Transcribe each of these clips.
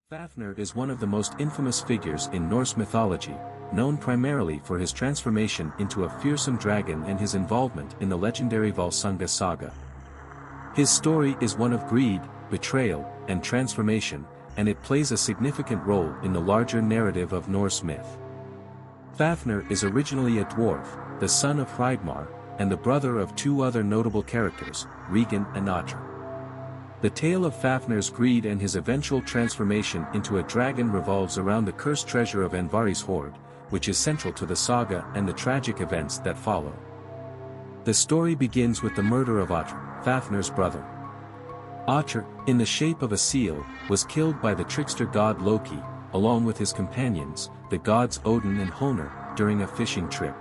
Fafnir is one of the most infamous figures in Norse mythology, known primarily for his transformation into a fearsome dragon and his involvement in the legendary Volsunga saga. His story is one of greed, betrayal, and transformation, and it plays a significant role in the larger narrative of Norse myth. Fafnir is originally a dwarf, the son of Hreidmar, and the brother of two other notable characters, Regin and Ottar. The tale of Fafnir's greed and his eventual transformation into a dragon revolves around the cursed treasure of Avarice hoard, which is central to the saga and the tragic events that follow. The story begins with the murder of Ottar, Fafnir's brother. Ottar, in the shape of a seal, was killed by the trickster god Loki, along with his companions, the gods Odin and Honor, during a fishing trip.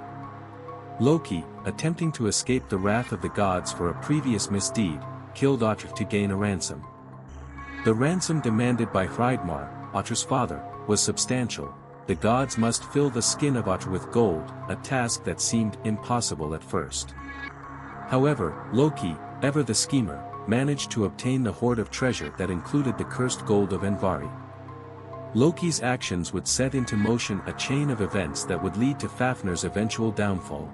Loki, attempting to escape the wrath of the gods for a previous misdeed, killed Ottar to gain a ransom. The ransom demanded by Hreidmar, Ottar's father, was substantial. The gods must fill the skin of Ottar with gold, a task that seemed impossible at first. However, Loki, ever the schemer, managed to obtain the hoard of treasure that included the cursed gold of Andvari. Loki's actions would set into motion a chain of events that would lead to Fafnir's eventual downfall.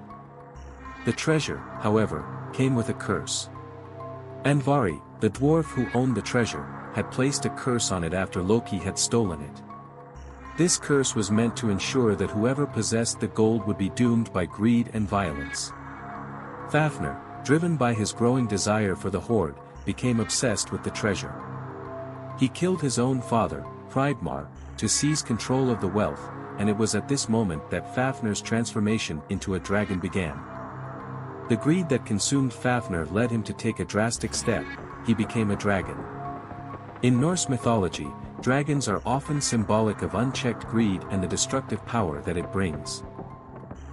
The treasure, however, came with a curse. Andvari, the dwarf who owned the treasure, had placed a curse on it after Loki had stolen it. This curse was meant to ensure that whoever possessed the gold would be doomed by greed and violence. Fafnir, driven by his growing desire for the hoard, became obsessed with the treasure. He killed his own father, Hreidmar, to seize control of the wealth, and it was at this moment that Fafnir's transformation into a dragon began. The greed that consumed Fafnir led him to take a drastic step. He became a dragon. In Norse mythology, dragons are often symbolic of unchecked greed and the destructive power that it brings.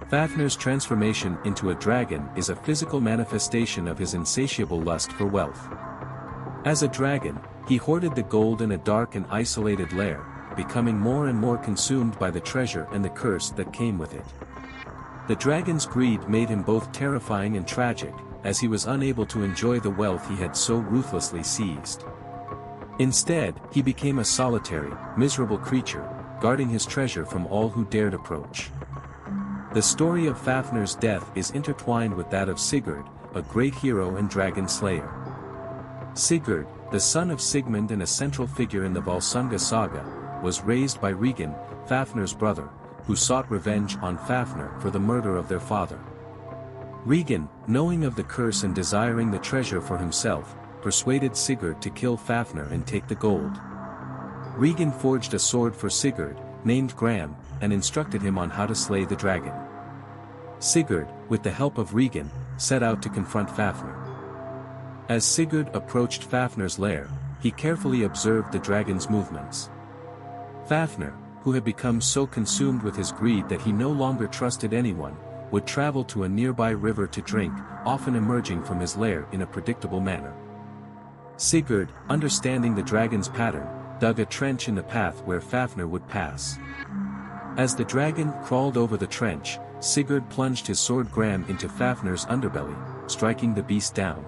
Fafnir's transformation into a dragon is a physical manifestation of his insatiable lust for wealth. As a dragon, he hoarded the gold in a dark and isolated lair, becoming more and more consumed by the treasure and the curse that came with it. The dragon's greed made him both terrifying and tragic, as he was unable to enjoy the wealth he had so ruthlessly seized. Instead, he became a solitary, miserable creature, guarding his treasure from all who dared approach. The story of Fafnir's death is intertwined with that of Sigurd, a great hero and dragon slayer. Sigurd, the son of Sigmund and a central figure in the Volsunga saga, was raised by Regin, Fafnir's brother, who sought revenge on Fafnir for the murder of their father. Regin, knowing of the curse and desiring the treasure for himself, persuaded Sigurd to kill Fafnir and take the gold. Regin forged a sword for Sigurd, named Gram, and instructed him on how to slay the dragon. Sigurd, with the help of Regin, set out to confront Fafnir. As Sigurd approached Fafnir's lair, he carefully observed the dragon's movements. Fafnir, who had become so consumed with his greed that he no longer trusted anyone, would travel to a nearby river to drink, often emerging from his lair in a predictable manner. Sigurd, understanding the dragon's pattern, dug a trench in the path where Fafnir would pass. As the dragon crawled over the trench, Sigurd plunged his sword Gram into Fafnir's underbelly, striking the beast down.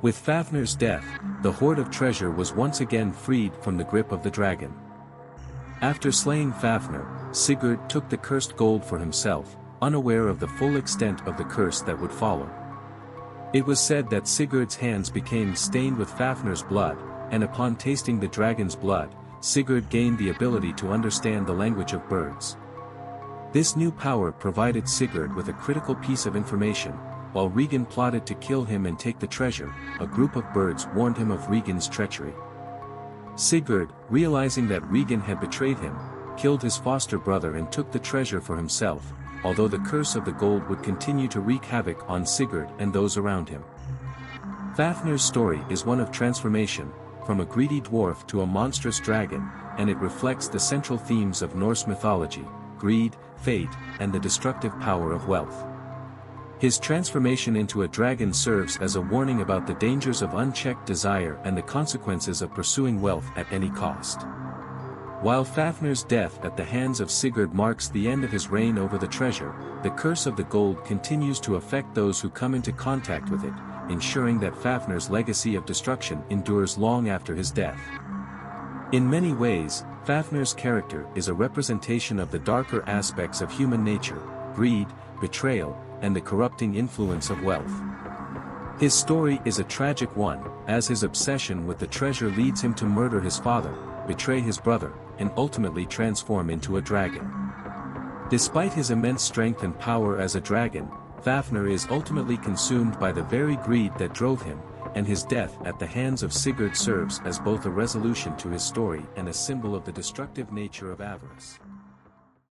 With Fafnir's death, the hoard of treasure was once again freed from the grip of the dragon. After slaying Fafnir, Sigurd took the cursed gold for himself, unaware of the full extent of the curse that would follow. It was said that Sigurd's hands became stained with Fafnir's blood, and upon tasting the dragon's blood, Sigurd gained the ability to understand the language of birds. This new power provided Sigurd with a critical piece of information. While Regin plotted to kill him and take the treasure, a group of birds warned him of Regin's treachery. Sigurd, realizing that Regin had betrayed him, killed his foster brother and took the treasure for himself, although the curse of the gold would continue to wreak havoc on Sigurd and those around him. Fafnir's story is one of transformation, from a greedy dwarf to a monstrous dragon, and it reflects the central themes of Norse mythology: greed, fate, and the destructive power of wealth. His transformation into a dragon serves as a warning about the dangers of unchecked desire and the consequences of pursuing wealth at any cost. While Fafnir's death at the hands of Sigurd marks the end of his reign over the treasure, the curse of the gold continues to affect those who come into contact with it, ensuring that Fafnir's legacy of destruction endures long after his death. In many ways, Fafnir's character is a representation of the darker aspects of human nature, greed, betrayal, and the corrupting influence of wealth. His story is a tragic one, as his obsession with the treasure leads him to murder his father, betray his brother, and ultimately transform into a dragon. Despite his immense strength and power as a dragon, Fafnir is ultimately consumed by the very greed that drove him, and his death at the hands of Sigurd serves as both a resolution to his story and a symbol of the destructive nature of avarice.